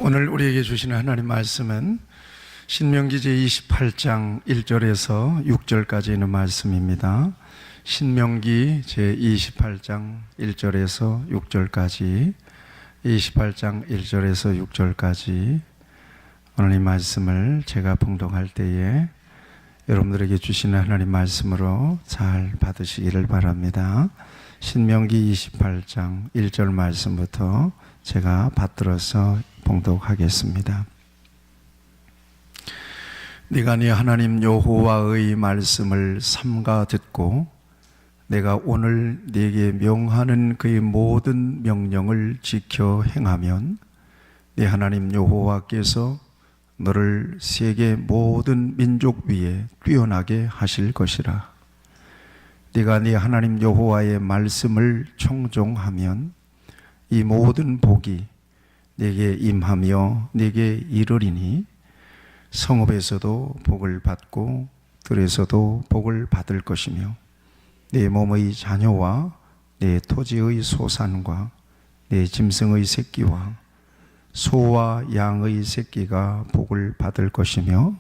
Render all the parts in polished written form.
오늘 우리에게 주시는 하나님 말씀은 신명기 제28장 1절에서 6절까지 있는 말씀입니다. 신명기 제28장 1절에서 6절까지 28장 1절에서 6절까지 오늘 이 말씀을 제가 봉독할 때에 여러분들에게 주시는 하나님 말씀으로 잘 받으시기를 바랍니다. 신명기 28장 1절 말씀부터 제가 받들어서 봉독하겠습니다. 네가 네 하나님 여호와의 말씀을 삼가 듣고 내가 오늘 네게 명하는 그의 모든 명령을 지켜 행하면 네 하나님 여호와께서 너를 세계 모든 민족 위에 뛰어나게 하실 것이라. 네가 네 하나님 여호와의 말씀을 청종하면 이 모든 복이 네게 임하며 네게 이르리니 성읍에서도 복을 받고 들에서도 복을 받을 것이며 네 몸의 자녀와 네 토지의 소산과 네 짐승의 새끼와 소와 양의 새끼가 복을 받을 것이며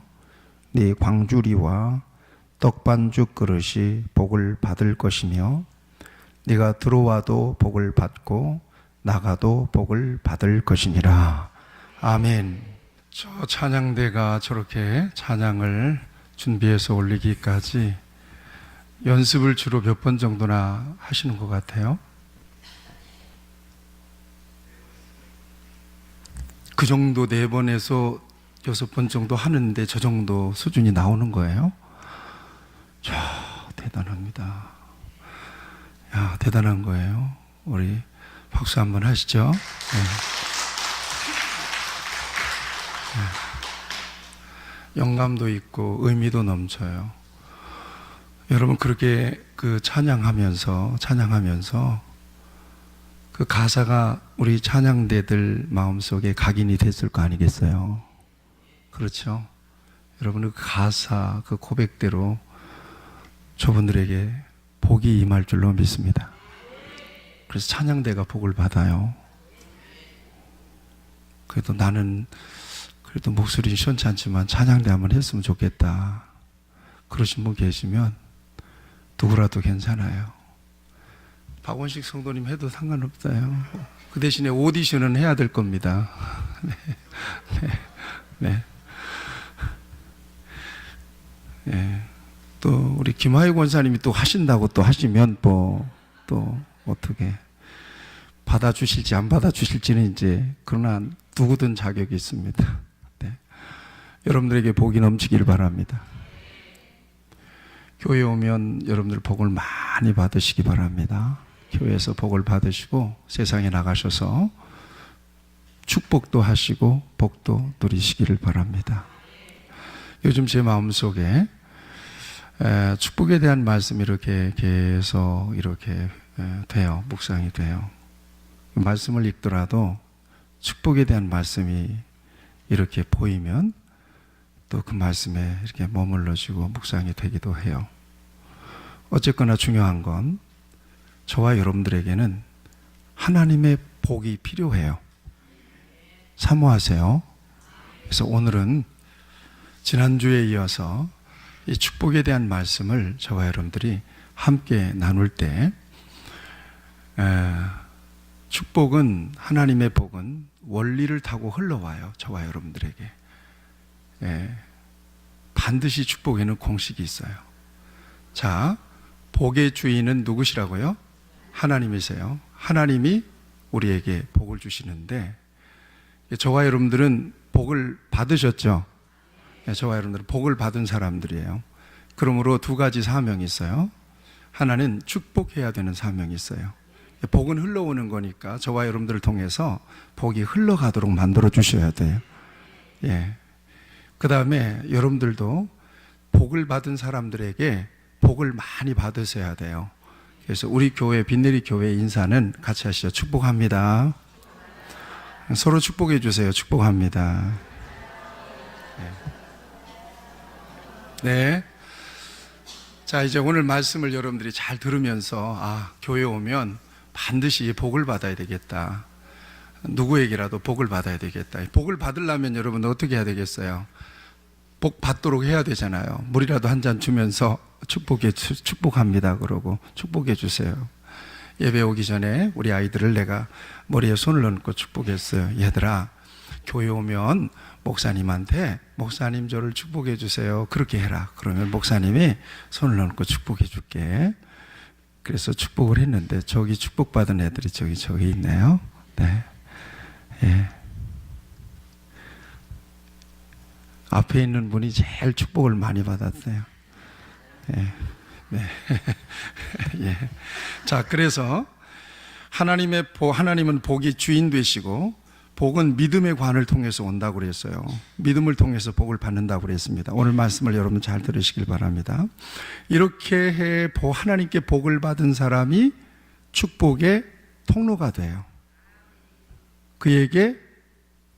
네 광주리와 떡반죽 그릇이 복을 받을 것이며 네가 들어와도 복을 받고 나가도 복을 받을 것이니라. 아멘. 저 찬양대가 저렇게 찬양을 준비해서 올리기까지 연습을 주로 몇 번 정도나 하시는 것 같아요? 그 정도 4번에서 6번 정도 하는데 저 정도 수준이 나오는 거예요? 자, 대단합니다. 야, 대단한 거예요. 우리 박수 한번 하시죠. 네. 네. 영감도 있고 의미도 넘쳐요. 여러분 그렇게 그 찬양하면서 그 가사가 우리 찬양대들 마음속에 각인이 됐을 거 아니겠어요? 그렇죠? 여러분 그 가사, 그 고백대로 저분들에게 복이 임할 줄로 믿습니다. 그래서 찬양대가 복을 받아요. 그래도 나는 그래도 목소리는 시원찮지만 찬양대 한번 했으면 좋겠다. 그러신 분 계시면 누구라도 괜찮아요. 박원식 성도님 해도 상관없어요. 그 대신에 오디션은 해야 될 겁니다. 네. 네. 네. 또 우리 김하희 권사님이 또 하신다고 또 하시면 또 어떻게 받아주실지 안 받아주실지는 이제 그러나 누구든 자격이 있습니다. 네. 여러분들에게 복이 넘치길 바랍니다. 교회 오면 여러분들 복을 많이 받으시기 바랍니다. 교회에서 복을 받으시고 세상에 나가셔서 축복도 하시고 복도 누리시기를 바랍니다. 요즘 제 마음속에 축복에 대한 말씀이 이렇게 계속 이렇게 돼요. 묵상이 돼요. 말씀을 읽더라도 축복에 대한 말씀이 이렇게 보이면 또 그 말씀에 이렇게 머물러지고 묵상이 되기도 해요. 어쨌거나 중요한 건 저와 여러분들에게는 하나님의 복이 필요해요. 사모하세요. 그래서 오늘은 지난주에 이어서 이 축복에 대한 말씀을 저와 여러분들이 함께 나눌 때 축복은 하나님의 복은 원리를 타고 흘러와요. 저와 여러분들에게. 반드시 축복에는 공식이 있어요. 자, 복의 주인은 누구시라고요? 하나님이세요. 하나님이 우리에게 복을 주시는데 저와 여러분들은 복을 받으셨죠? 저와 여러분들은 복을 받은 사람들이에요. 그러므로 2가지 사명이 있어요. 하나는 축복해야 되는 사명이 있어요. 복은 흘러오는 거니까 저와 여러분들을 통해서 복이 흘러가도록 만들어 주셔야 돼요. 예. 그 다음에 여러분들도 복을 받은 사람들에게 복을 많이 받으셔야 돼요. 그래서 우리 교회, 빛내리 교회 인사는 같이 하시죠. 축복합니다. 서로 축복해 주세요. 축복합니다. 네. 자, 이제 오늘 말씀을 여러분들이 잘 들으면서 교회 오면 반드시 복을 받아야 되겠다. 누구에게라도 복을 받아야 되겠다. 복을 받으려면 여러분 어떻게 해야 되겠어요? 복 받도록 해야 되잖아요. 물이라도 한 잔 주면서 축복합니다 그러고 축복해 주세요. 예배 오기 전에 우리 아이들을 내가 머리에 손을 얹고 축복했어요. 얘들아, 교회 오면 목사님한테 목사님 저를 축복해 주세요 그렇게 해라. 그러면 목사님이 손을 얹고 축복해 줄게. 그래서 축복을 했는데 저기 축복받은 애들이 저기 있네요. 네. 예. 앞에 있는 분이 제일 축복을 많이 받았어요. 예. 네. 예. 자, 그래서 하나님은 복의 주인 되시고 복은 믿음의 관을 통해서 온다고 그랬어요. 믿음을 통해서 복을 받는다고 그랬습니다. 오늘 말씀을 여러분 잘 들으시길 바랍니다. 이렇게 하나님께 복을 받은 사람이 축복의 통로가 돼요.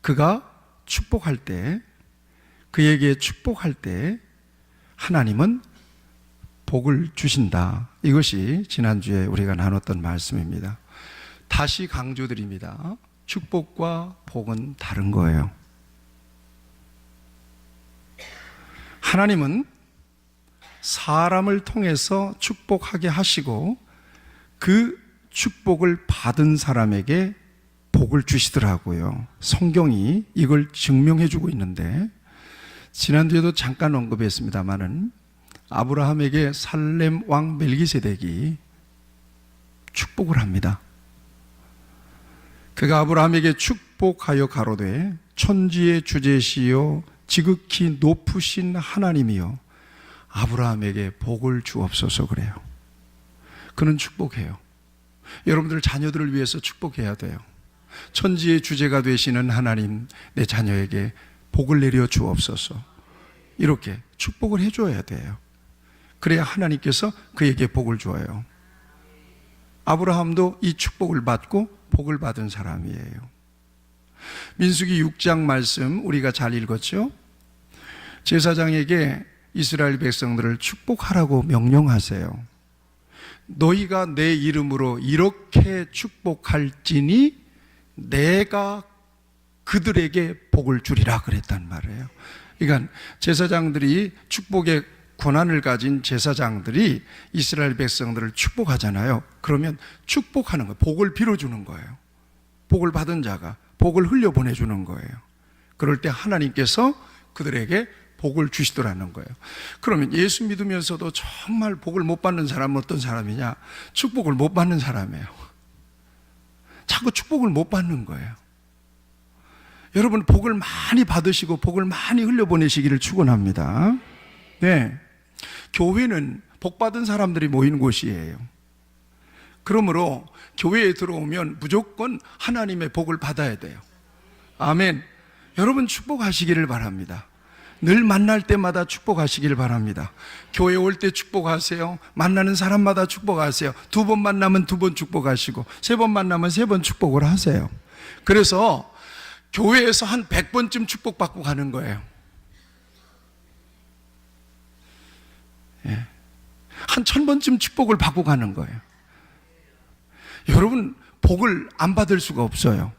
그가 축복할 때, 그에게 축복할 때 하나님은 복을 주신다. 이것이 지난주에 우리가 나눴던 말씀입니다. 다시 강조드립니다. 축복과 복은 다른 거예요. 하나님은 사람을 통해서 축복하게 하시고 그 축복을 받은 사람에게 복을 주시더라고요. 성경이 이걸 증명해 주고 있는데 지난주에도 잠깐 언급했습니다마는 아브라함에게 살렘 왕 멜기세덱이 축복을 합니다. 그가 아브라함에게 축복하여 가로되 천지의 주제시요 지극히 높으신 하나님이여 아브라함에게 복을 주옵소서 그래요. 그는 축복해요. 여러분들 자녀들을 위해서 축복해야 돼요. 천지의 주제가 되시는 하나님, 내 자녀에게 복을 내려 주옵소서. 이렇게 축복을 해줘야 돼요. 그래야 하나님께서 그에게 복을 줘요. 아브라함도 이 축복을 받고 복을 받은 사람이에요. 민수기 6장 말씀 우리가 잘 읽었죠? 제사장에게 이스라엘 백성들을 축복하라고 명령하세요. 너희가 내 이름으로 이렇게 축복할지니 내가 그들에게 복을 주리라 그랬단 말이에요. 그러니까 제사장들이 축복의 권한을 가진 제사장들이 이스라엘 백성들을 축복하잖아요. 그러면 축복하는 거예요. 복을 빌어주는 거예요. 복을 받은 자가 복을 흘려보내주는 거예요. 그럴 때 하나님께서 그들에게 복을 주시더라는 거예요. 그러면 예수 믿으면서도 정말 복을 못 받는 사람은 어떤 사람이냐? 축복을 못 받는 사람이에요. 자꾸 축복을 못 받는 거예요. 여러분 복을 많이 받으시고 복을 많이 흘려보내시기를 축원합니다. 네, 교회는 복받은 사람들이 모이는 곳이에요. 그러므로 교회에 들어오면 무조건 하나님의 복을 받아야 돼요. 아멘. 여러분 축복하시기를 바랍니다. 늘 만날 때마다 축복하시기를 바랍니다. 교회 올 때 축복하세요. 만나는 사람마다 축복하세요. 2번 만나면 2번 축복하시고 3번 만나면 3번 축복을 하세요. 그래서 교회에서 한 100번쯤 축복받고 가는 거예요. 예. 한 1000번쯤 축복을 받고 가는 거예요. 여러분 복을 안 받을 수가 없어요.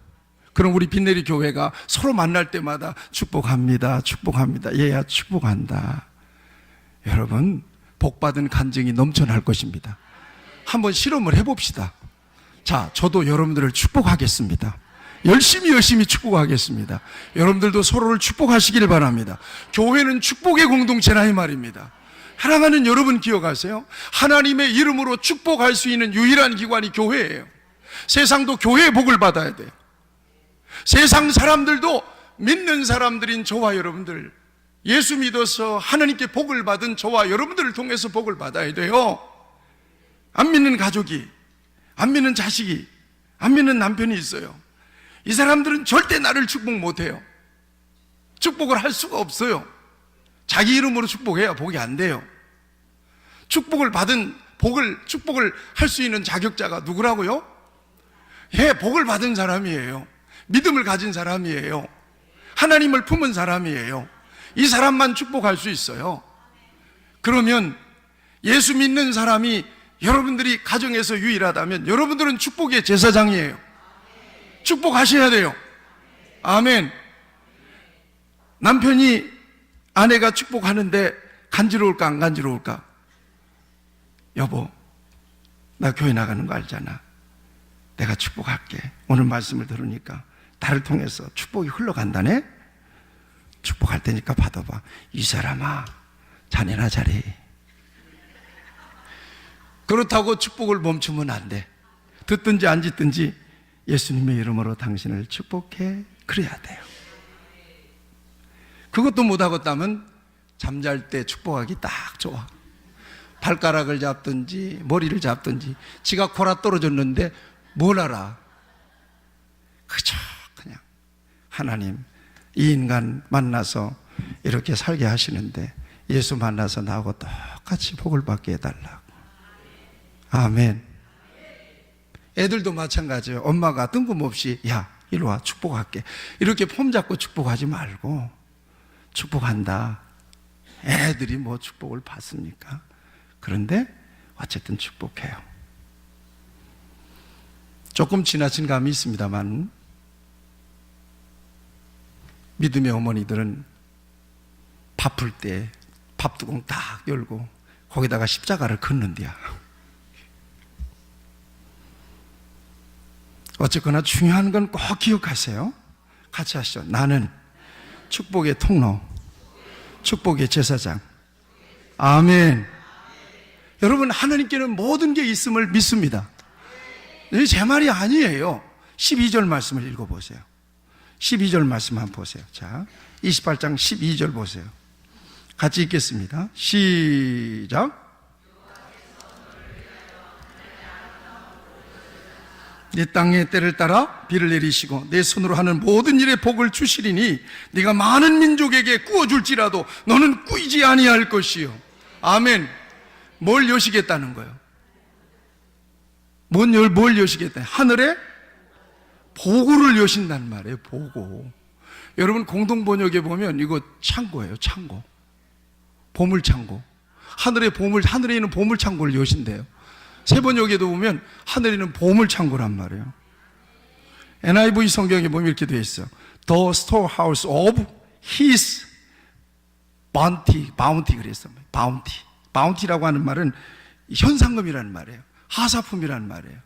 그럼 우리 빛내리 교회가 서로 만날 때마다 축복합니다. 축복합니다. 얘야 축복한다. 여러분 복받은 간증이 넘쳐날 것입니다. 한번 실험을 해봅시다. 자, 저도 여러분들을 축복하겠습니다. 열심히 축복하겠습니다. 여러분들도 서로를 축복하시길 바랍니다. 교회는 축복의 공동체라 이 말입니다. 사랑하는 여러분 기억하세요? 하나님의 이름으로 축복할 수 있는 유일한 기관이 교회예요. 세상도 교회의 복을 받아야 돼요. 세상 사람들도 믿는 사람들인 저와 여러분들, 예수 믿어서 하나님께 복을 받은 저와 여러분들을 통해서 복을 받아야 돼요. 안 믿는 가족이, 안 믿는 자식이, 안 믿는 남편이 있어요. 이 사람들은 절대 나를 축복 못해요. 축복을 할 수가 없어요. 자기 이름으로 축복해야 복이 안 돼요. 축복을 할 수 있는 자격자가 누구라고요? 예, 복을 받은 사람이에요. 믿음을 가진 사람이에요. 하나님을 품은 사람이에요. 이 사람만 축복할 수 있어요. 그러면 예수 믿는 사람이 여러분들이 가정에서 유일하다면 여러분들은 축복의 제사장이에요. 축복하셔야 돼요. 아멘. 남편이 아내가 축복하는데 간지러울까 안 간지러울까? 여보, 나 교회 나가는 거 알잖아. 내가 축복할게. 오늘 말씀을 들으니까 나를 통해서 축복이 흘러간다네. 축복할 테니까 받아봐. 이 사람아, 자네나 잘해. 그렇다고 축복을 멈추면 안 돼. 듣든지 안 듣든지 예수님의 이름으로 당신을 축복해. 그래야 돼요. 그것도 못하겠다면 잠잘 때 축복하기 딱 좋아. 발가락을 잡든지 머리를 잡든지. 지가 골아 떨어졌는데 뭘 알아? 그저 그냥 하나님, 이 인간 만나서 이렇게 살게 하시는데 예수 만나서 나하고 똑같이 복을 받게 해달라고. 아멘. 애들도 마찬가지예요. 엄마가 뜬금없이 야, 이리 와, 축복할게. 이렇게 폼 잡고 축복하지 말고 축복한다. 애들이 뭐 축복을 받습니까? 그런데 어쨌든 축복해요. 조금 지나친 감이 있습니다만 믿음의 어머니들은 바쁠 때 밥뚜껑 딱 열고 거기다가 십자가를 긋는데야. 어쨌거나 중요한 건 꼭 기억하세요. 같이 하시죠. 나는 축복의 통로, 축복의 제사장. 아멘. 여러분, 하나님께는 모든 게 있음을 믿습니다. 이게 제 말이 아니에요. 12절 말씀을 읽어보세요. 12절 말씀 한번 보세요. 자, 28장 12절 보세요. 같이 읽겠습니다. 시작. 네 땅의 때를 따라 비를 내리시고 내 손으로 하는 모든 일에 복을 주시리니 네가 많은 민족에게 꾸어줄지라도 너는 꾸이지 아니할 것이요. 아멘. 뭘 여시겠다는 거예요? 뭘 여시겠다? 하늘에 보고를 여신단 말이에요. 보고. 여러분, 공동번역에 보면 이거 창고예요. 창고. 보물창고. 하늘에 있는 보물창고를 여신대요. 세 번역에도 보면 하늘에 있는 보물창고란 말이에요. NIV 성경에 보면 이렇게 되어 있어요. The storehouse of his bounty 그랬어요. bounty라고 하는 말은 현상금이라는 말이에요. 하사품이라는 말이에요.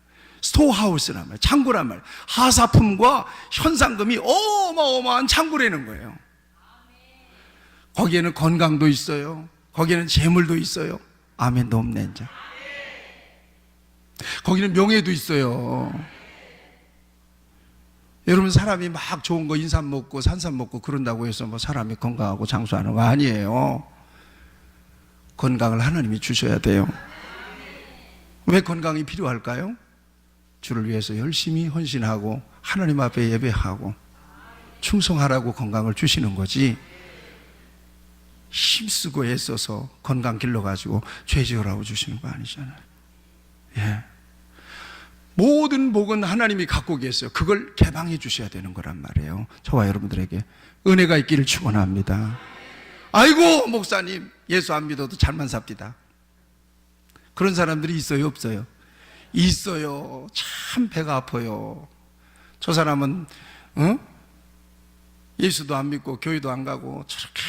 스토어하우스란 말이에요. 창고란 말이에요. 하사품과 현상금이 어마어마한 창고라는 거예요. 거기에는 건강도 있어요. 거기에는 재물도 있어요. 아멘. 높네 이제. 거기는 명예도 있어요. 여러분, 사람이 막 좋은 거 인삼 먹고 산삼 먹고 그런다고 해서 뭐 사람이 건강하고 장수하는 거 아니에요. 건강을 하나님이 주셔야 돼요. 왜 건강이 필요할까요? 주를 위해서 열심히 헌신하고 하나님 앞에 예배하고 충성하라고 건강을 주시는 거지, 힘쓰고 애써서 건강 길러가지고 죄 지으라고 주시는 거 아니잖아요. 예. 모든 복은 하나님이 갖고 계세요. 그걸 개방해 주셔야 되는 거란 말이에요. 저와 여러분들에게 은혜가 있기를 축원합니다. 아이고, 목사님 예수 안 믿어도 잘만 삽디다. 그런 사람들이 있어요, 없어요? 있어요. 참 배가 아파요. 저 사람은 예수도 안 믿고 교회도 안 가고 저렇게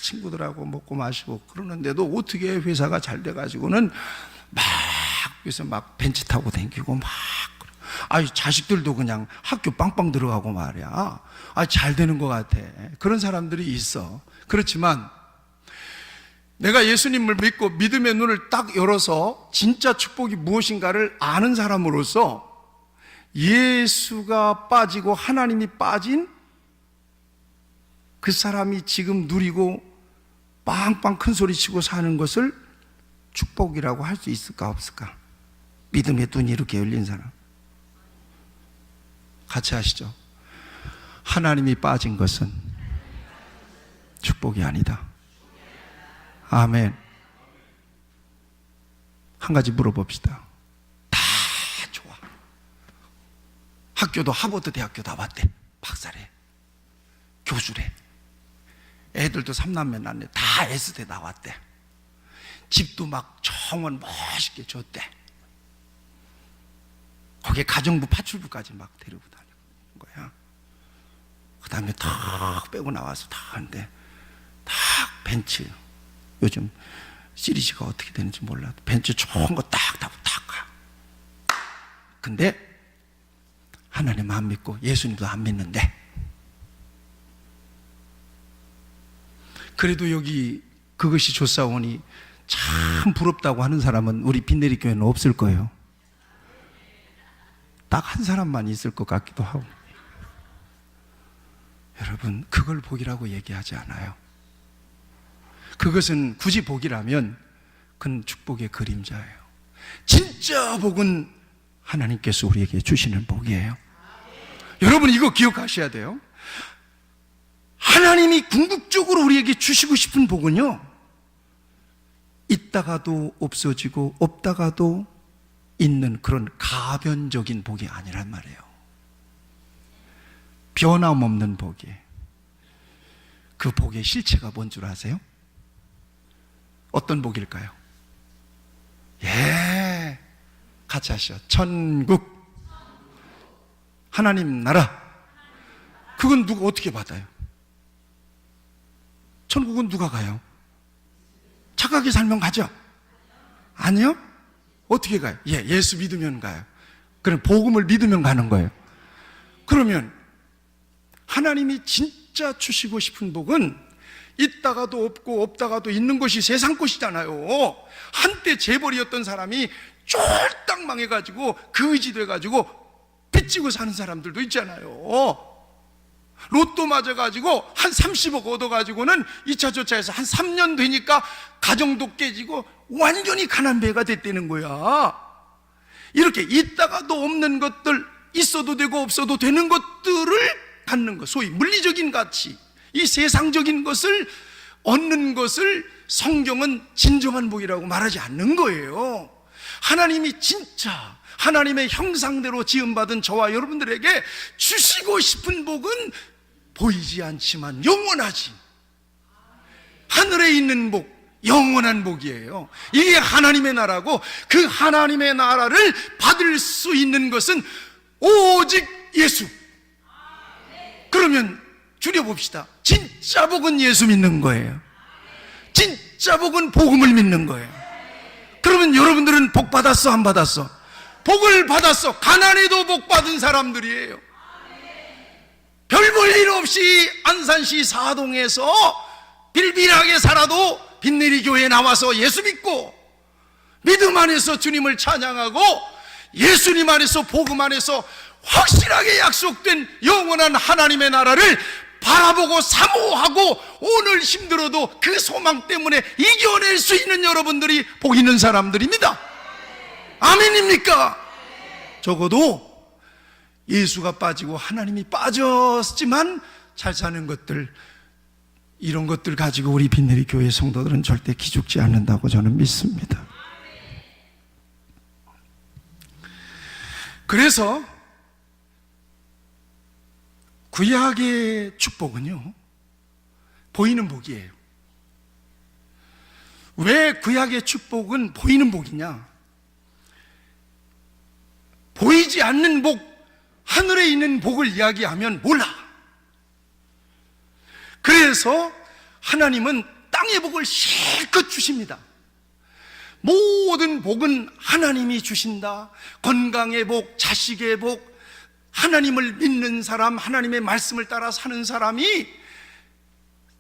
친구들하고 먹고 마시고 그러는데도 어떻게 회사가 잘 돼가지고는 막 그래서 막 벤치 타고 다니고 막, 아이 자식들도 그냥 학교 빵빵 들어가고 말이야. 잘 되는 것 같아. 그런 사람들이 있어. 그렇지만 내가 예수님을 믿고 믿음의 눈을 딱 열어서 진짜 축복이 무엇인가를 아는 사람으로서 예수가 빠지고 하나님이 빠진 그 사람이 지금 누리고 빵빵 큰 소리 치고 사는 것을 축복이라고 할 수 있을까 없을까? 믿음의 눈이 이렇게 열린 사람 같이 하시죠. 하나님이 빠진 것은 축복이 아니다. 아멘. 한 가지 물어봅시다. 다 좋아. 학교도 하버드 대학교 나왔대. 박사래. 교수래. 애들도 3남매 낳네. 다 S대 나왔대. 집도 막 정원 멋있게 줬대. 거기에 가정부 파출부까지 막 데리고 다니고. 거야. 그 다음에 탁 빼고 나와서 탁 하는데, 탁 벤츠, 요즘 시리즈가 어떻게 되는지 몰라. 벤츠 좋은 거 딱 가. 근데 하나님 안 믿고 예수님도 안 믿는데, 그래도 여기 그것이 좋사오니 참 부럽다고 하는 사람은 우리 빈내리 교회는 없을 거예요. 딱 한 사람만 있을 것 같기도 하고. 여러분, 그걸 복이라고 얘기하지 않아요. 그것은 굳이 복이라면 그건 축복의 그림자예요. 진짜 복은 하나님께서 우리에게 주시는 복이에요. 여러분, 이거 기억하셔야 돼요. 하나님이 궁극적으로 우리에게 주시고 싶은 복은요, 있다가도 없어지고 없다가도 있는 그런 가변적인 복이 아니란 말이에요. 변함없는 복이에요. 그 복의 실체가 뭔 줄 아세요? 어떤 복일까요? 예, 같이 하시죠. 천국, 하나님 나라. 그건 누가 어떻게 받아요? 천국은 누가 가요? 착하게 살면 가죠? 아니요? 어떻게 가요? 예, 예수 믿으면 가요. 그럼 복음을 믿으면 가는 거예요. 그러면 하나님이 진짜 주시고 싶은 복은 있다가도 없고 없다가도 있는 것이 세상 것이잖아요. 한때 재벌이었던 사람이 쫄딱 망해가지고 거지 돼가지고 빚지고 사는 사람들도 있잖아요. 로또 맞아가지고 한 30억 얻어가지고는 2차 조차에서 한 3년 되니까 가정도 깨지고 완전히 가난배가 됐다는 거야. 이렇게 있다가도 없는 것들, 있어도 되고 없어도 되는 것들을 갖는 것, 소위 물리적인 가치, 이 세상적인 것을 얻는 것을 성경은 진정한 복이라고 말하지 않는 거예요. 하나님이 진짜 하나님의 형상대로 지음받은 저와 여러분들에게 주시고 싶은 복은 보이지 않지만 영원하지. 하늘에 있는 복, 영원한 복이에요. 이게 하나님의 나라고, 그 하나님의 나라를 받을 수 있는 것은 오직 예수. 그러면 줄여봅시다. 진짜 복은 예수 믿는 거예요. 진짜 복은 복음을 믿는 거예요. 그러면 여러분들은 복 받았어, 안 받았어? 복을 받았어. 가난해도 복 받은 사람들이에요. 별 볼 일 없이 안산시 사동에서 빌빌하게 살아도 빈내리 교회에 나와서 예수 믿고 믿음 안에서 주님을 찬양하고 예수님 안에서 복음 안에서 확실하게 약속된 영원한 하나님의 나라를 바라보고 사모하고 오늘 힘들어도 그 소망 때문에 이겨낼 수 있는 여러분들이 복 있는 사람들입니다. 아멘입니까? 적어도 예수가 빠지고 하나님이 빠졌지만 잘 사는 것들, 이런 것들 가지고 우리 빈내리 교회 성도들은 절대 기죽지 않는다고 저는 믿습니다. 그래서 구약의 축복은요, 보이는 복이에요. 왜 구약의 축복은 보이는 복이냐? 보이지 않는 복, 하늘에 있는 복을 이야기하면 몰라. 그래서 하나님은 땅의 복을 실컷 주십니다. 모든 복은 하나님이 주신다. 건강의 복, 자식의 복, 하나님을 믿는 사람, 하나님의 말씀을 따라 사는 사람이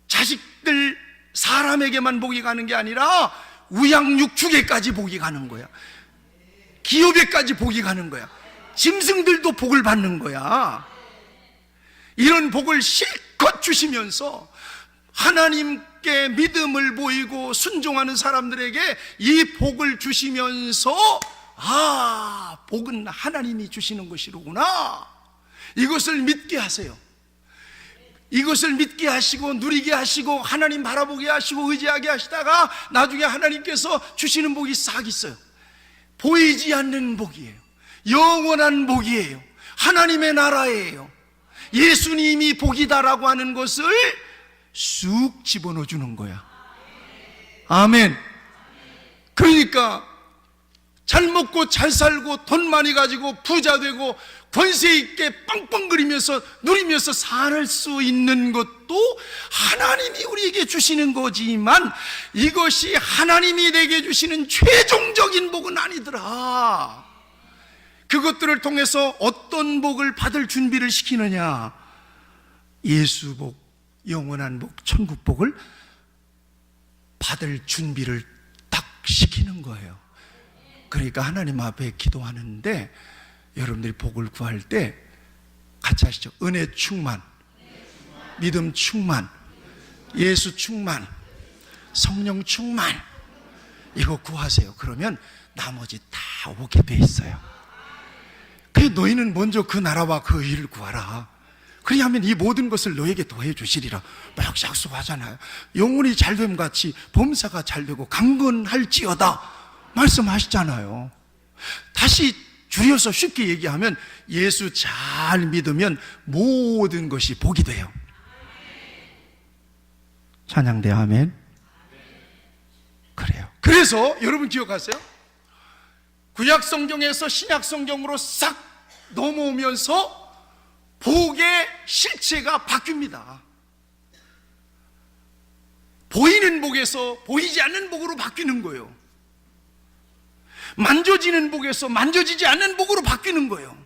자식들, 사람에게만 복이 가는 게 아니라 우양육축에까지 복이 가는 거야. 기업에까지 복이 가는 거야. 짐승들도 복을 받는 거야. 이런 복을 실컷 주시면서 하나님께 믿음을 보이고 순종하는 사람들에게 이 복을 주시면서, 아, 복은 하나님이 주시는 것이로구나, 이것을 믿게 하세요. 이것을 믿게 하시고 누리게 하시고 하나님 바라보게 하시고 의지하게 하시다가 나중에 하나님께서 주시는 복이 싹 있어요. 보이지 않는 복이에요. 영원한 복이에요. 하나님의 나라예요. 예수님이 복이다라고 하는 것을 쑥 집어넣어 주는 거야. 아멘. 그러니까 잘 먹고 잘 살고 돈 많이 가지고 부자 되고 권세 있게 빵빵거리면서 누리면서 살 수 있는 것도 하나님이 우리에게 주시는 거지만 이것이 하나님이 내게 주시는 최종적인 복은 아니더라. 그것들을 통해서 어떤 복을 받을 준비를 시키느냐? 예수 복, 영원한 복, 천국 복을 받을 준비를 딱 시키는 거예요. 그러니까 하나님 앞에 기도하는데 여러분들이 복을 구할 때 같이 하시죠. 은혜 충만, 믿음 충만, 예수 충만, 성령 충만, 이거 구하세요. 그러면 나머지 다 오게 돼 있어요. 그래, 너희는 먼저 그 나라와 그 일을 구하라. 그리하면 이 모든 것을 너에게 더해 주시리라. 막 약속하잖아요. 영혼이 잘됨 같이 범사가 잘되고 강건할지어다 말씀하시잖아요. 다시 줄여서 쉽게 얘기하면 예수 잘 믿으면 모든 것이 복이 돼요. 찬양대 아멘. 그래요. 그래서 여러분 기억하세요? 구약 성경에서 신약 성경으로 싹 넘어오면서 복의 실체가 바뀝니다. 보이는 복에서 보이지 않는 복으로 바뀌는 거예요. 만져지는 복에서 만져지지 않는 복으로 바뀌는 거예요.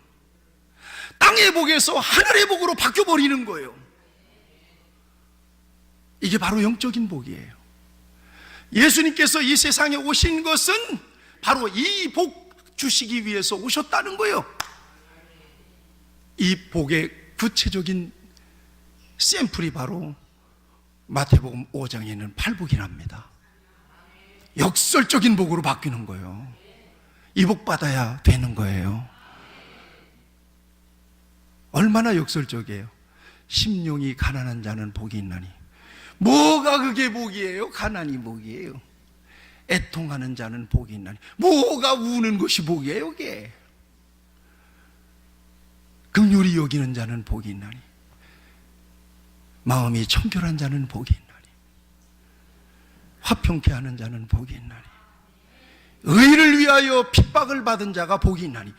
땅의 복에서 하늘의 복으로 바뀌어버리는 거예요. 이게 바로 영적인 복이에요. 예수님께서 이 세상에 오신 것은 바로 이 복 주시기 위해서 오셨다는 거예요. 이 복의 구체적인 샘플이 바로 마태복음 5장에는 팔복이랍니다. 역설적인 복으로 바뀌는 거예요. 이 복 받아야 되는 거예요. 얼마나 역설적이에요. 심령이 가난한 자는 복이 있나니. 뭐가 그게 복이에요? 가난이 복이에요. 애통하는 자는 복이 있나니. 뭐가 우는 것이 복이에요? 그게 긍휼히 여기는 자는 복이 있나니. 마음이 청결한 자는 복이 있나니. 화평케 하는 자는 복이 있나니. 의를 위하여 핍박을 받은 자가 복이 있나니.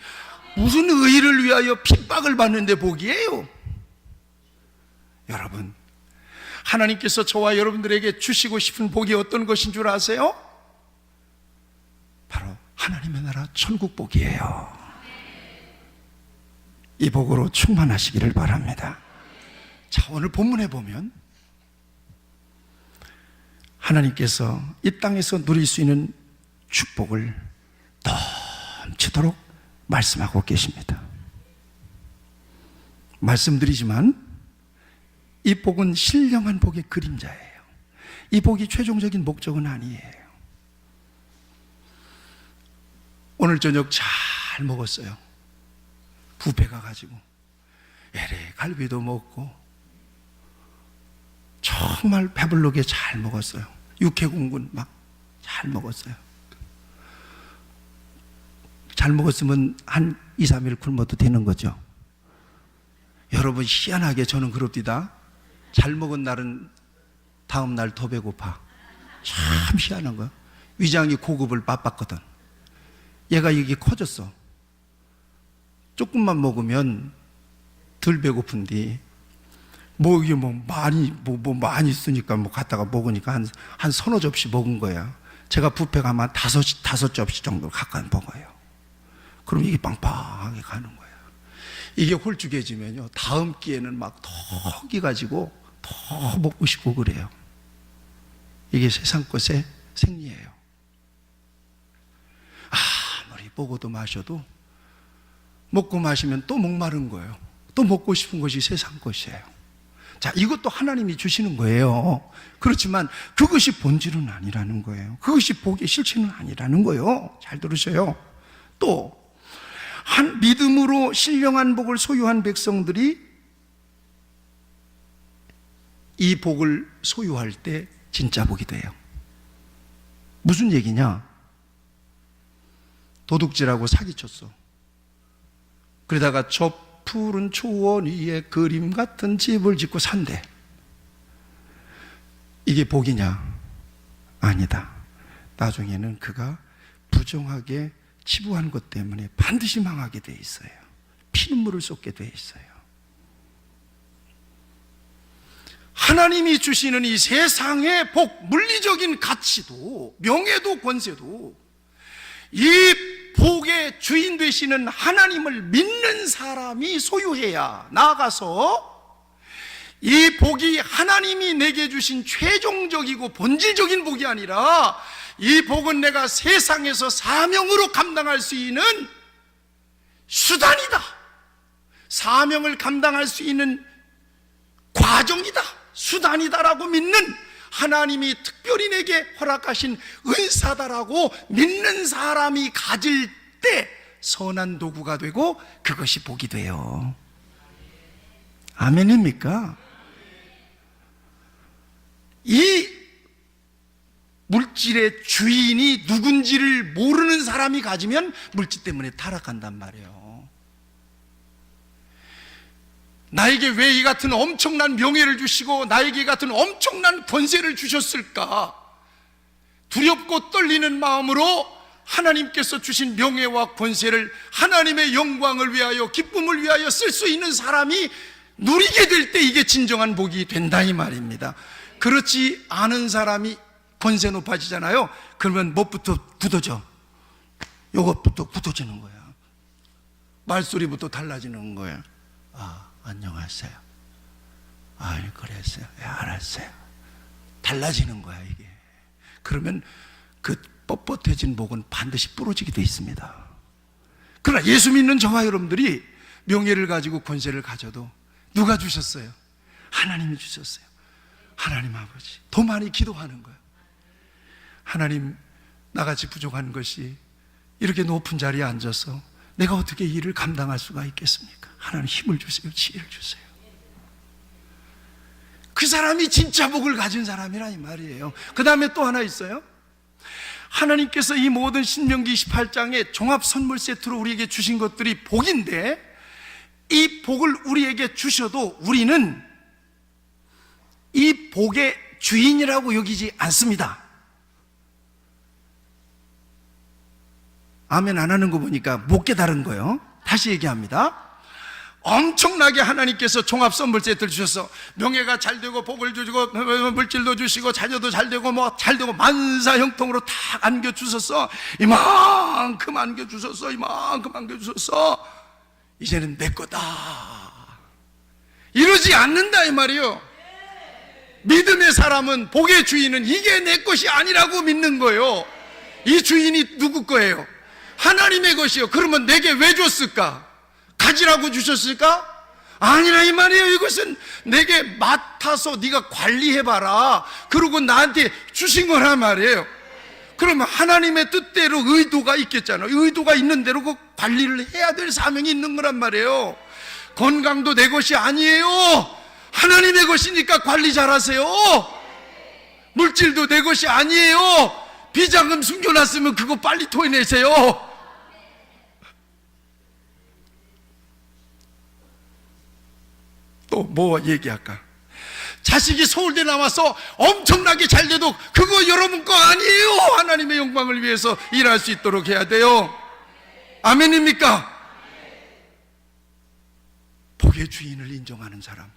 무슨 의를 위하여 핍박을 받는데 복이에요? 여러분, 하나님께서 저와 여러분들에게 주시고 싶은 복이 어떤 것인 줄 아세요? 바로 하나님의 나라 천국 복이에요. 이 복으로 충만하시기를 바랍니다. 자, 오늘 본문에 보면 하나님께서 이 땅에서 누릴 수 있는 축복을 넘치도록 말씀하고 계십니다. 말씀드리지만 이 복은 신령한 복의 그림자예요. 이 복이 최종적인 목적은 아니에요. 오늘 저녁 잘 먹었어요. 뷔페 가가지고 LA 갈비도 먹고 정말 배불르게 잘 먹었어요. 육회공군 막 잘 먹었어요. 잘 먹었으면 한 2, 3일 굶어도 되는 거죠. 여러분, 희한하게 저는 그럽디다. 잘 먹은 날은 다음 날 더 배고파. 참 희한한 거야. 위장이 고급을 맛봤거든. 얘가 이게 커졌어. 조금만 먹으면 덜 배고픈데 이게 많이 쓰니까 갖다가 먹으니까 한 서너 접시 먹은 거야. 제가 뷔페 가면 다섯 접시 정도 가까이 먹어요. 그럼 이게 빵빵하게 가는 거예요. 이게 홀쭉해지면요, 다음 끼에는 막 더 끼가지고 더 먹고 싶고 그래요. 이게 세상 것의 생리예요. 아무리 먹어도 마셔도 먹고 마시면 또 목마른 거예요. 또 먹고 싶은 것이 세상 것이에요. 자, 이것도 하나님이 주시는 거예요. 그렇지만 그것이 본질은 아니라는 거예요. 그것이 복의 실체는 아니라는 거예요. 잘 들으셔요. 또 한 믿음으로 신령한 복을 소유한 백성들이 이 복을 소유할 때 진짜 복이 돼요. 무슨 얘기냐? 도둑질하고 사기쳤어. 그러다가 저 푸른 초원 위에 그림 같은 집을 짓고 산대. 이게 복이냐? 아니다. 나중에는 그가 부정하게 치부한 것 때문에 반드시 망하게 돼 있어요. 피눈물을 쏟게 돼 있어요. 하나님이 주시는 이 세상의 복, 물리적인 가치도, 명예도, 권세도 이 복의 주인 되시는 하나님을 믿는 사람이 소유해야, 나아가서 이 복이 하나님이 내게 주신 최종적이고 본질적인 복이 아니라 이 복은 내가 세상에서 사명으로 감당할 수 있는 수단이다, 사명을 감당할 수 있는 과정이다, 수단이다라고 믿는, 하나님이 특별히 내게 허락하신 은사다라고 믿는 사람이 가질 때 선한 도구가 되고 그것이 복이 돼요. 아멘입니까? 이 물질의 주인이 누군지를 모르는 사람이 가지면 물질 때문에 타락한단 말이에요. 나에게 왜 이 같은 엄청난 명예를 주시고 나에게 이 같은 엄청난 권세를 주셨을까? 두렵고 떨리는 마음으로 하나님께서 주신 명예와 권세를 하나님의 영광을 위하여, 기쁨을 위하여 쓸 수 있는 사람이 누리게 될 때 이게 진정한 복이 된다 이 말입니다. 그렇지 않은 사람이 권세 높아지잖아요. 그러면 뭐부터 굳어져? 요것부터 굳어지는 거야. 말소리부터 달라지는 거야. 안녕하세요. 그랬어요. 알았어요. 달라지는 거야 이게. 그러면 그 뻣뻣해진 목은 반드시 부러지게 돼 있습니다. 그러나 예수 믿는 저와 여러분들이 명예를 가지고 권세를 가져도 누가 주셨어요? 하나님이 주셨어요. 하나님 아버지. 더 많이 기도하는 거예요. 하나님, 나같이 부족한 것이 이렇게 높은 자리에 앉아서 내가 어떻게 이 일을 감당할 수가 있겠습니까? 하나님 힘을 주세요. 지혜를 주세요. 그 사람이 진짜 복을 가진 사람이라 이 말이에요. 그 다음에 또 하나 있어요. 하나님께서 이 모든 신명기 28장에 종합 선물 세트로 우리에게 주신 것들이 복인데, 이 복을 우리에게 주셔도 우리는 이 복의 주인이라고 여기지 않습니다. 아멘 안 하는 거 보니까 못 깨달은 거예요. 다시 얘기합니다. 엄청나게 하나님께서 종합 선물 세트를 주셔서 명예가 잘 되고 복을 주시고 물질도 주시고 자녀도 잘 되고 뭐 잘 되고 만사형통으로 다 안겨주셔서 이만큼 안겨주셔서 이만큼 안겨주셔서 이제는 내 거다 이러지 않는다 이 말이에요. 믿음의 사람은, 복의 주인은 이게 내 것이 아니라고 믿는 거예요. 이 주인이 누구 거예요? 하나님의 것이요. 그러면 내게 왜 줬을까? 가지라고 주셨을까? 아니라 이 말이에요. 이것은 내게 맡아서 네가 관리해봐라 그러고 나한테 주신 거란 말이에요. 그러면 하나님의 뜻대로 의도가 있겠잖아요. 의도가 있는 대로 그 관리를 해야 될 사명이 있는 거란 말이에요. 건강도 내 것이 아니에요. 하나님의 것이니까 관리 잘하세요. 물질도 내 것이 아니에요. 비자금 숨겨놨으면 그거 빨리 토해내세요. 또 뭐 얘기할까? 자식이 서울대 나와서 엄청나게 잘 돼도 그거 여러분 거 아니에요. 하나님의 영광을 위해서 일할 수 있도록 해야 돼요. 아멘입니까? 복의 주인을 인정하는 사람,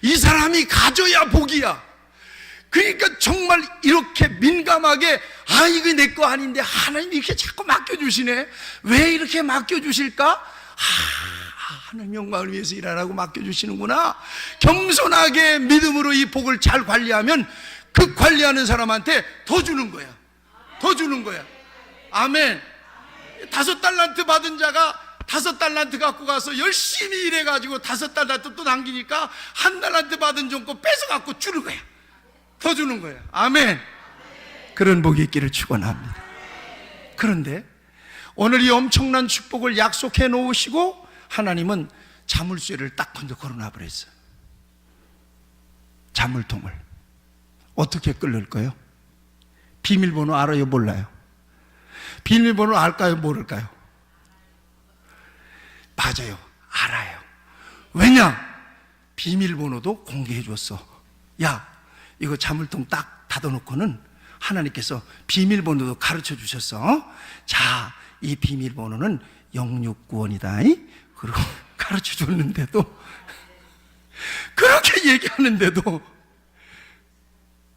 이 사람이 가져야 복이야. 그러니까 정말 이렇게 민감하게 이거 내 거 아닌데 하나님이 이렇게 자꾸 맡겨주시네. 왜 이렇게 맡겨주실까? 하나님 영광을 위해서 일하라고 맡겨주시는구나. 겸손하게 믿음으로 이 복을 잘 관리하면 그 관리하는 사람한테 더 주는 거야. 더 주는 거야. 아멘. 5달란트 받은 자가 5달란트 갖고 가서 열심히 일해가지고 5달란트 또 남기니까 1달란트 받은 종 거 뺏어갖고 주는 거야. 더 주는 거야. 아멘. 그런 복이 있기를 축원합니다. 그런데 오늘 이 엄청난 축복을 약속해 놓으시고 하나님은 자물쇠를 딱 먼저 걸어놔 버렸어요. 자물통을 어떻게 끌을까요? 비밀번호 알아요? 몰라요? 비밀번호 알까요? 모를까요? 맞아요. 알아요. 왜냐? 비밀번호도 공개해 줬어. 야, 이거 자물통 딱 닫아놓고는 하나님께서 비밀번호도 가르쳐 주셨어. 자, 이 비밀번호는 069원이다. 그리고 가르쳐 줬는데도, 그렇게 얘기하는데도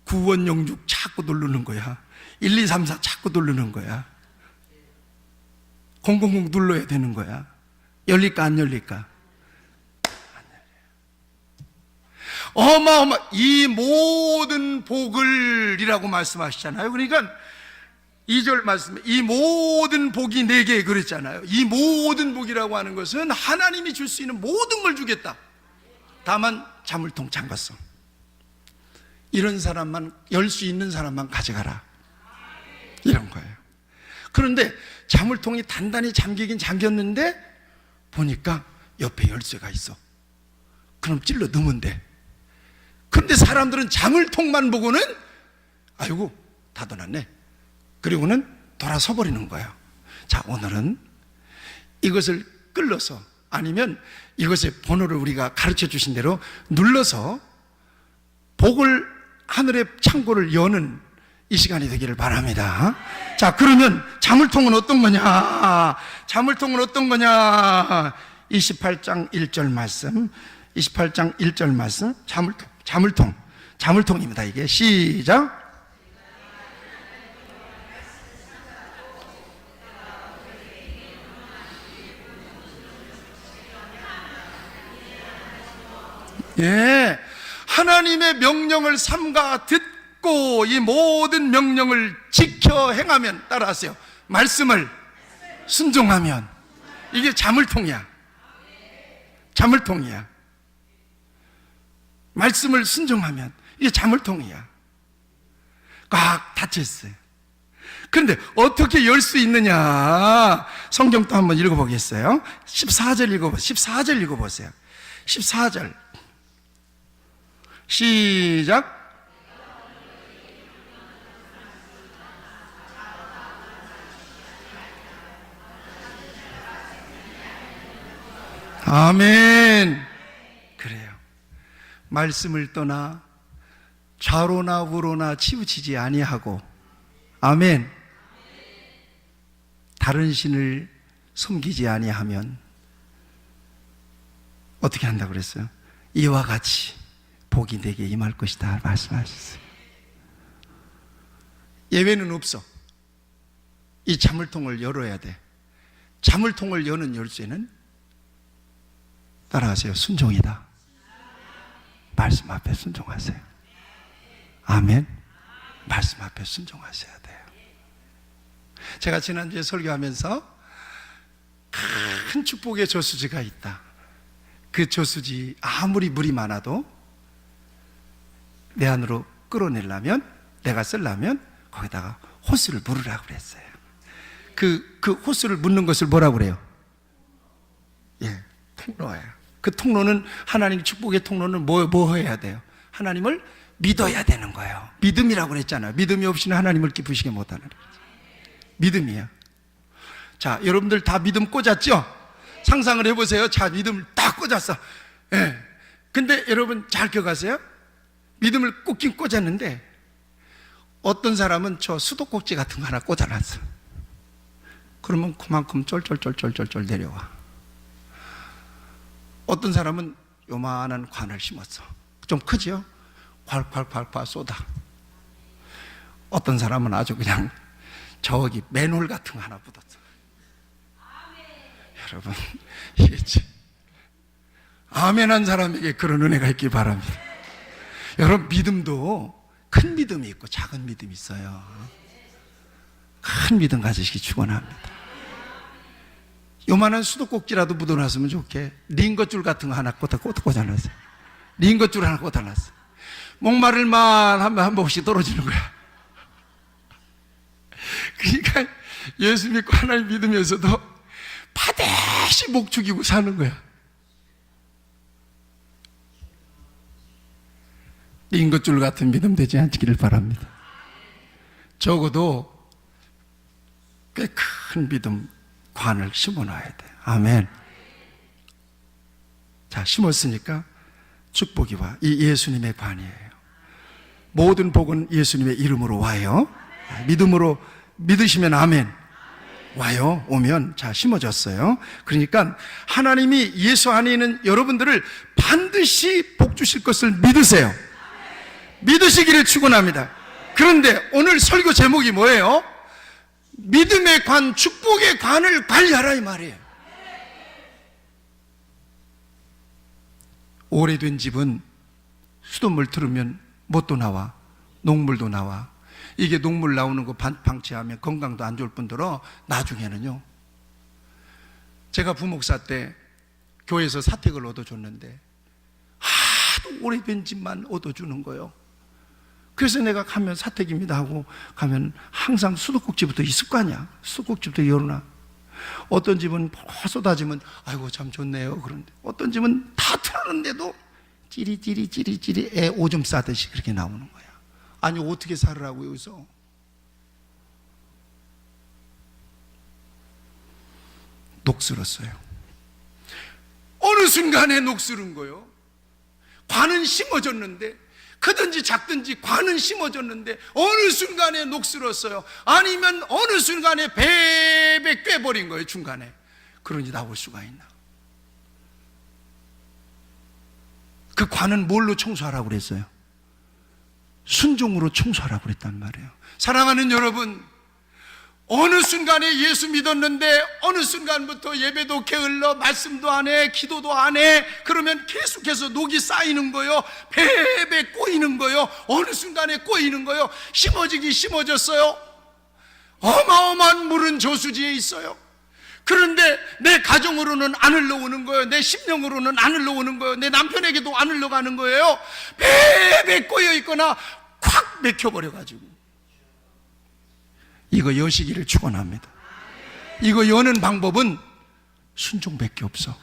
9106 자꾸 누르는 거야. 1234 자꾸 누르는 거야. 000 눌러야 되는 거야. 열릴까 안 열릴까? 어마어마, 이 모든 복을이라고 말씀하시잖아요. 그러니까 2절 말씀에 이 모든 복이 내게 그랬잖아요. 이 모든 복이라고 하는 것은 하나님이 줄 수 있는 모든 걸 주겠다. 다만 자물통 잠갔어. 이런 사람만, 열 수 있는 사람만 가져가라, 이런 거예요. 그런데 자물통이 단단히 잠기긴 잠겼는데 보니까 옆에 열쇠가 있어. 그럼 찔러 넣으면 돼. 근데 사람들은 자물통만 보고는 아이고 닫아놨네, 그리고는 돌아서 버리는 거예요. 자, 오늘은 이것을 끌러서, 아니면 이것의 번호를 우리가 가르쳐 주신 대로 눌러서 복을, 하늘의 창고를 여는 이 시간이 되기를 바랍니다. 자, 그러면 자물통은 어떤 거냐? 자물통은 어떤 거냐? 28장 1절 말씀, 28장 1절 말씀, 자물통입니다. 이게 시작. 예, 하나님의 명령을 삼가 듣고 이 모든 명령을 지켜 행하면, 따라하세요, 말씀을 순종하면, 이게 자물통이야. 자물통이야. 말씀을 순종하면 이게 자물통이야. 꽉 닫혀있어요. 그런데 어떻게 열 수 있느냐? 성경 또 한번 읽어보겠어요. 14절 읽어보세요. 14절 읽어보세요. 14절 시작. 아멘. 그래요. 말씀을 떠나 좌로나 우로나 치우치지 아니하고, 아멘, 다른 신을 섬기지 아니하면 어떻게 한다고 그랬어요? 이와 같이 복이 내게 임할 것이다 말씀하셨어요. 예외는 없어. 이 자물통을 열어야 돼. 자물통을 여는 열쇠는, 따라하세요, 순종이다. 말씀 앞에 순종하세요. 아멘. 말씀 앞에 순종하셔야 돼요. 제가 지난주에 설교하면서 큰 축복의 저수지가 있다. 그 저수지 아무리 물이 많아도 내 안으로 끌어내려면, 내가 쓰려면 거기다가 호스를 물으라고 그랬어요. 그 호스를 묻는 것을 뭐라고 그래요? 예, 통로예요. 그 통로는, 하나님 축복의 통로는 뭐 해야 돼요? 하나님을 믿어야 되는 거예요. 믿음이라고 그랬잖아요. 믿음이 없이는 하나님을 기쁘시게 못하는 거죠. 믿음이야. 자, 여러분들 다 믿음 꽂았죠? 상상을 해보세요. 자, 믿음을 딱 꽂았어. 예. 근데 여러분 잘 기억하세요? 믿음을 꽂긴 꽂았는데 어떤 사람은 저 수도꼭지 같은 거 하나 꽂아놨어. 그러면 그만큼 쫄쫄쫄쫄쫄 내려와. 어떤 사람은 요만한 관을 심었어. 좀 크지요? 콸콸콸콸 쏟아. 어떤 사람은 아주 그냥 저기 맨홀 같은 거 하나 붙었어. 여러분, 이게 아멘한 사람에게 그런 은혜가 있길 바랍니다. 여러분, 믿음도 큰 믿음이 있고 작은 믿음이 있어요. 큰 믿음 가지시기 축원합니다. 요만한 수도꼭지라도 묻어놨으면 좋게 링거줄 같은 거 하나 꽂아놨어요. 링거줄 하나 꽂아놨어요. 목마를만 하면 한 번씩 떨어지는 거야. 그러니까 예수 믿고 하나님 믿으면서도 반드시 목 죽이고 사는 거야. 링거줄 같은 믿음 되지 않기를 바랍니다. 적어도 꽤 큰 믿음 관을 심어놔야 돼. 아멘. 자, 심었으니까 축복이 와. 이 예수님의 관이에요. 모든 복은 예수님의 이름으로 와요. 믿음으로 믿으시면 아멘. 와요. 오면 자 심어졌어요. 그러니까 하나님이 예수 안에 있는 여러분들을 반드시 복 주실 것을 믿으세요. 믿으시기를 축원합니다. 그런데 오늘 설교 제목이 뭐예요? 믿음의 관, 축복의 관을 관리하라 이 말이에요. 오래된 집은 수돗물 틀으면 못도 나와, 녹물도 나와. 이게 녹물 나오는 거 방치하면 건강도 안 좋을 뿐더러 나중에는요, 제가 부목사 때 교회에서 사택을 얻어줬는데 하도 오래된 집만 얻어주는 거예요. 그래서 내가 가면 사택입니다 하고 가면 항상 수도꼭지부터 있을 거 아니야. 수도꼭지부터 열어놔. 어떤 집은 쏟아지면 아이고 참 좋네요. 그런데 어떤 집은 다 틀었는데도 찌리찌리 애 오줌 싸듯이 그렇게 나오는 거야. 아니 어떻게 살으라고 여기서. 녹슬었어요. 어느 순간에 녹슬은 거요. 관은 심어졌는데, 크든지 작든지 관은 심어졌는데 어느 순간에 녹슬었어요. 아니면 어느 순간에 베베 꿰버린 거예요. 중간에. 그러니 나올 수가 있나. 그 관은 뭘로 청소하라고 그랬어요? 순종으로 청소하라고 그랬단 말이에요. 사랑하는 여러분, 어느 순간에 예수 믿었는데 어느 순간부터 예배도 게을러, 말씀도 안 해, 기도도 안 해. 그러면 계속해서 녹이 쌓이는 거예요. 배배 꼬이는 거예요. 어느 순간에 꼬이는 거예요. 심어지기 심어졌어요. 어마어마한 물은 저수지에 있어요. 그런데 내 가정으로는 안 흘러오는 거예요. 내 심령으로는 안 흘러오는 거예요. 내 남편에게도 안 흘러가는 거예요. 배배 꼬여 있거나 콱 맥혀버려가지고. 이거 여시기를 축원합니다. 이거 여는 방법은 순종밖에 없어.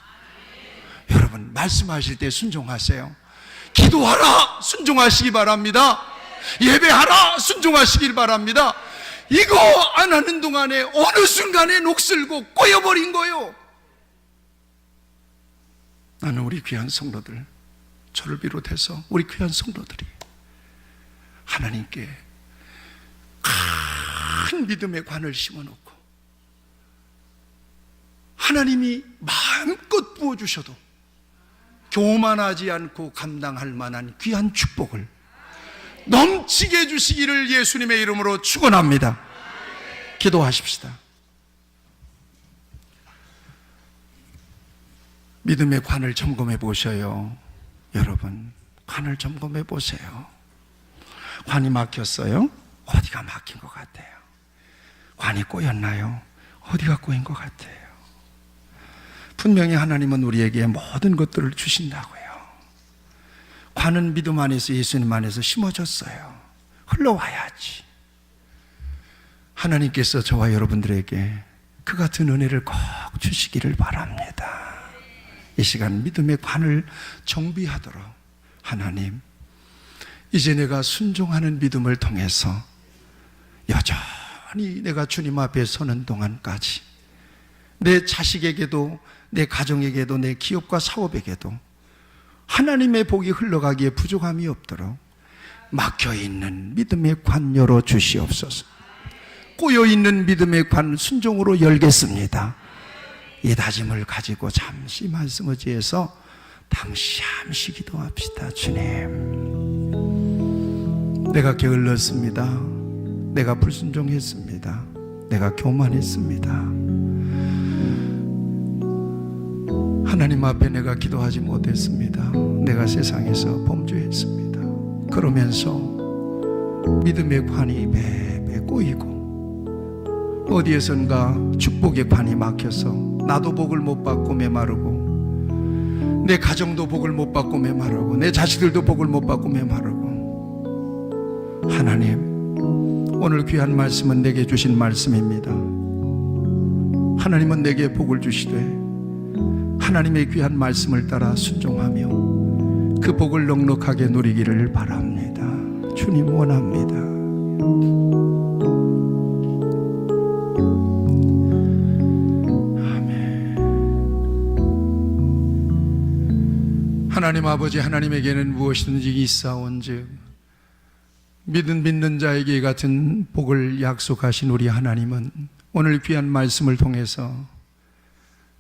여러분 말씀하실 때 순종하세요. 기도하라 순종하시기 바랍니다. 예배하라 순종하시길 바랍니다. 이거 안 하는 동안에 어느 순간에 녹슬고 꼬여버린 거예요. 나는 우리 귀한 성도들, 저를 비롯해서 우리 귀한 성도들이 하나님께 큰 믿음의 관을 심어놓고 하나님이 마음껏 부어주셔도 교만하지 않고 감당할 만한 귀한 축복을 넘치게 해주시기를 예수님의 이름으로 축원합니다. 기도하십시다. 믿음의 관을 점검해 보셔요. 여러분 관을 점검해 보세요. 관이 막혔어요? 어디가 막힌 것 같아요? 관이 꼬였나요? 어디가 꼬인 것 같아요? 분명히 하나님은 우리에게 모든 것들을 주신다고요. 관은 믿음 안에서, 예수님 안에서 심어졌어요. 흘러와야지. 하나님께서 저와 여러분들에게 그 같은 은혜를 꼭 주시기를 바랍니다. 이 시간 믿음의 관을 정비하도록 하나님, 이제 내가 순종하는 믿음을 통해서 여전히 내가 주님 앞에 서는 동안까지 내 자식에게도, 내 가정에게도, 내 기업과 사업에게도 하나님의 복이 흘러가기에 부족함이 없도록 막혀있는 믿음의 관 열어 주시옵소서. 꼬여있는 믿음의 관 순종으로 열겠습니다. 이 다짐을 가지고 잠시 말씀 의지해서 잠시 기도합시다. 주님, 내가 게을렀습니다. 내가 불순종했습니다. 내가 교만했습니다. 하나님 앞에 내가 기도하지 못했습니다. 내가 세상에서 범죄했습니다. 그러면서 믿음의 관이 배배 꼬이고 어디에선가 축복의 관이 막혀서 나도 복을 못 받고 메마르고 내 가정도 복을 못 받고 메마르고 내 자식들도 복을 못 받고 메마르고, 하나님 오늘 귀한 말씀은 내게 주신 말씀입니다. 하나님은 내게 복을 주시되 하나님의 귀한 말씀을 따라 순종하며 그 복을 넉넉하게 누리기를 바랍니다. 주님 원합니다. 아멘. 하나님 아버지, 하나님에게는 무엇이든지 있사온즉 믿는 자에게 같은 복을 약속하신 우리 하나님은 오늘 귀한 말씀을 통해서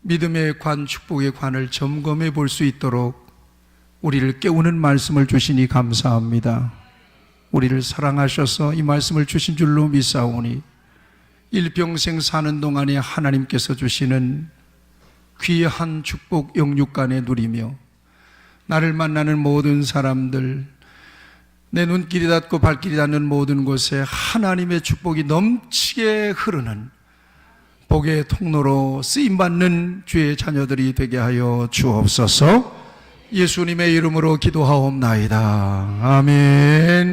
믿음의 관, 축복의 관을 점검해 볼 수 있도록 우리를 깨우는 말씀을 주시니 감사합니다. 우리를 사랑하셔서 이 말씀을 주신 줄로 믿사오니 일평생 사는 동안에 하나님께서 주시는 귀한 축복 영육간에 누리며 나를 만나는 모든 사람들, 내 눈길이 닿고 발길이 닿는 모든 곳에 하나님의 축복이 넘치게 흐르는 복의 통로로 쓰임받는 주의 자녀들이 되게 하여 주옵소서. 예수님의 이름으로 기도하옵나이다. 아멘.